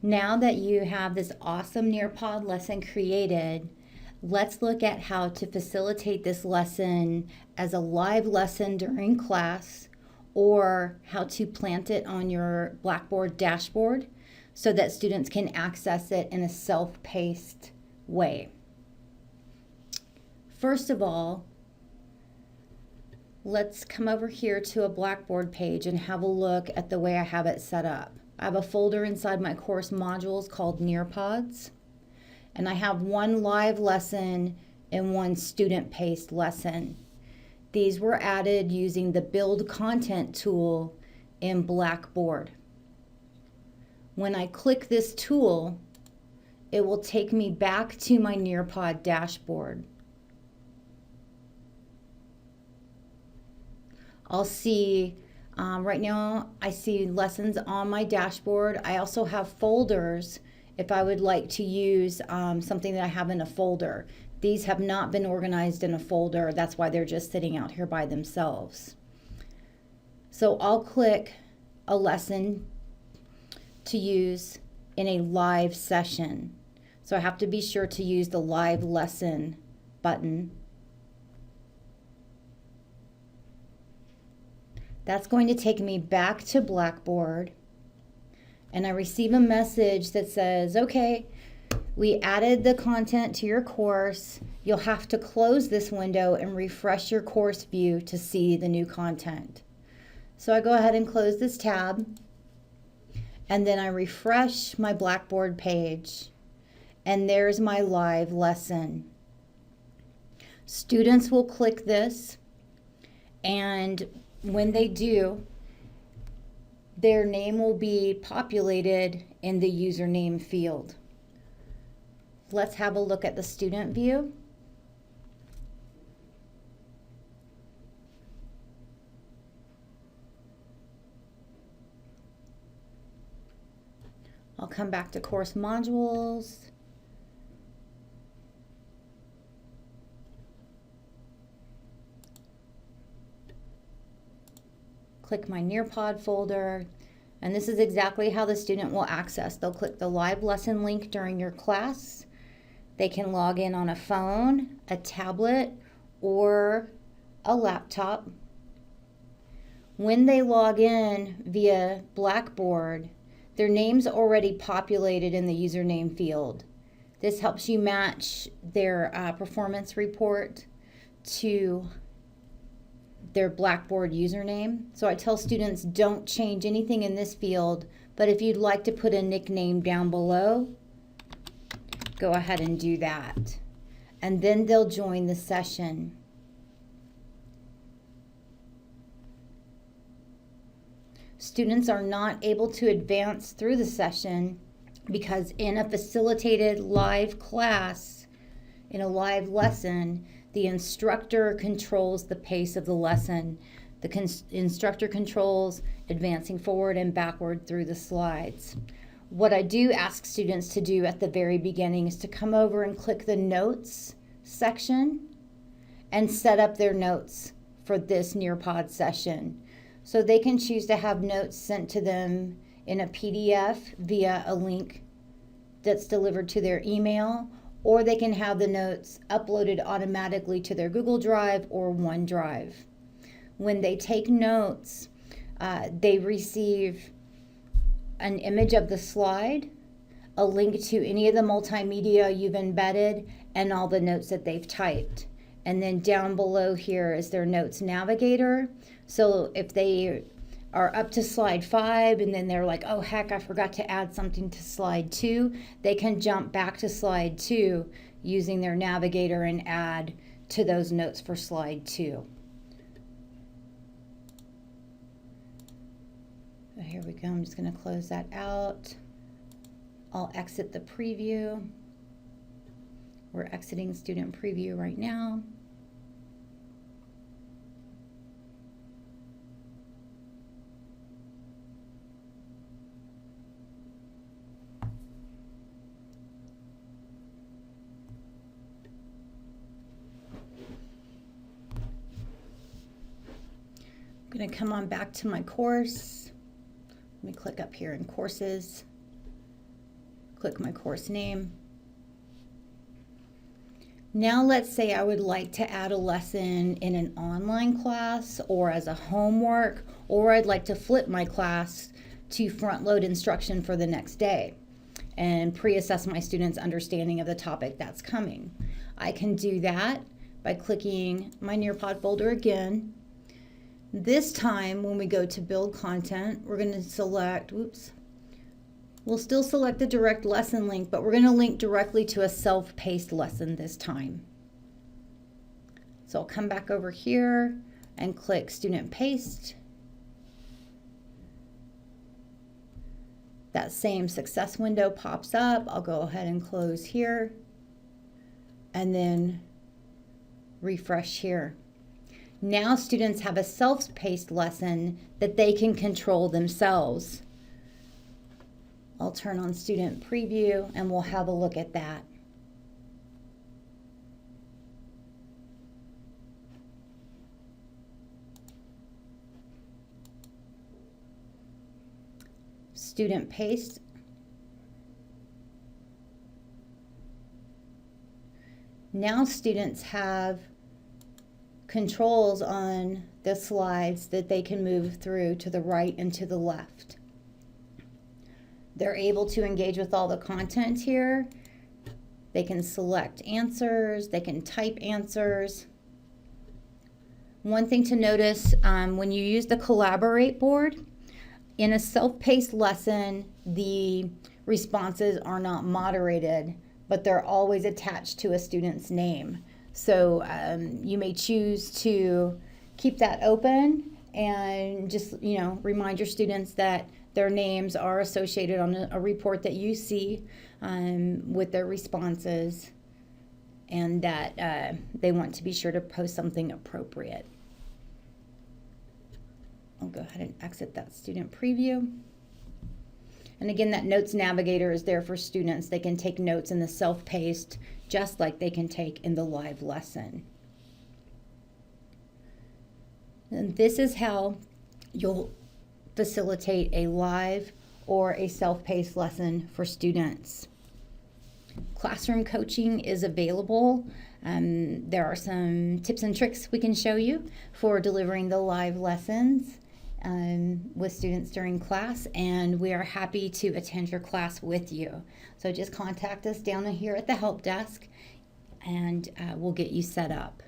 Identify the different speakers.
Speaker 1: Now that you have this awesome Nearpod lesson created, let's look at how to facilitate this lesson as a live lesson during class, or how to plant it on your Blackboard dashboard so that students can access it in a self-paced way. First of all, let's come over here to a Blackboard page and have a look at the way I have it set up. I have a folder inside my course modules called Nearpods, and I have one live lesson and one student-paced lesson. These were added using the Build Content tool in Blackboard. When I click this tool, it will take me back to my Nearpod dashboard. I'll see, right now I see lessons on my dashboard. I also have folders if I would like to use something that I have in a folder. These have not been organized in a folder. That's why they're just sitting out here by themselves. So I'll click a lesson to use in a live session. So I have to be sure to use the live lesson button. That's going to take me back to Blackboard, and I receive a message that says, okay, we added the content to your course. You'll have to close this window and refresh your course view to see the new content. So I go ahead and close this tab, and then I refresh my Blackboard page, and there's my live lesson. Students will click this, and when they do, their name will be populated in the username field. Let's have a look at the student view. I'll come back to course modules. Click my Nearpod folder, and this is exactly how the student will access. They'll click the live lesson link during your class. They can log in on a phone, a tablet, or a laptop. When they log in via Blackboard, their name's already populated in the username field. This helps you match their performance report to their Blackboard username. So I tell students, don't change anything in this field, but if you'd like to put a nickname down below, go ahead and do that. And then they'll join the session. Students are not able to advance through the session because in a facilitated live class, in a live lesson, the instructor controls the pace of the lesson. The instructor controls advancing forward and backward through the slides. What I do ask students to do at the very beginning is to come over and click the notes section and set up their notes for this Nearpod session. So they can choose to have notes sent to them in a PDF via a link that's delivered to their email, or they can have the notes uploaded automatically to their Google Drive or OneDrive. When they take notes, they receive an image of the slide, a link to any of the multimedia you've embedded, and all the notes that they've typed. And then down below here is their notes navigator. So if they are up to slide 5 and then they're like, oh heck, I forgot to add something to slide 2, they can jump back to slide 2 using their navigator and add to those notes for slide 2. So here we go. I'm just going to close that out. I'll exit the preview. We're exiting student preview right now. I'm going to come on back to my course. Let me click up here in courses. click my course name. Now let's say I would like to add a lesson in an online class or as a homework, or I'd like to flip my class to front load instruction for the next day and pre-assess my students' understanding of the topic that's coming. I can do that by clicking my Nearpod folder again. This time when we go to build content, we're going to select, we'll still select the direct lesson link, but we're going to link directly to a self-paced lesson this time. So I'll come back over here and click student paste. That same success window pops up. I'll go ahead and close here and then refresh here. Now students have a self-paced lesson that they can control themselves. I'll turn on student preview and we'll have a look at that. Student paste. Now students have controls on the slides that they can move through to the right and to the left. They're able to engage with all the content here. They can select answers, they can type answers. One thing to notice, when you use the Collaborate board, in a self-paced lesson, the responses are not moderated, but they're always attached to a student's name. So you may choose to keep that open and just, remind your students that their names are associated on a report that you see with their responses, and that they want to be sure to post something appropriate. I'll go ahead and exit that student preview. And again, that notes navigator is there for students. They can take notes in the self-paced just like they can take in the live lesson. And this is how you'll facilitate a live or a self-paced lesson for students. Classroom coaching is available. There are some tips and tricks we can show you for delivering the live lessons with students during class, and we are happy to attend your class with you. So just contact us down here at the help desk and we'll get you set up.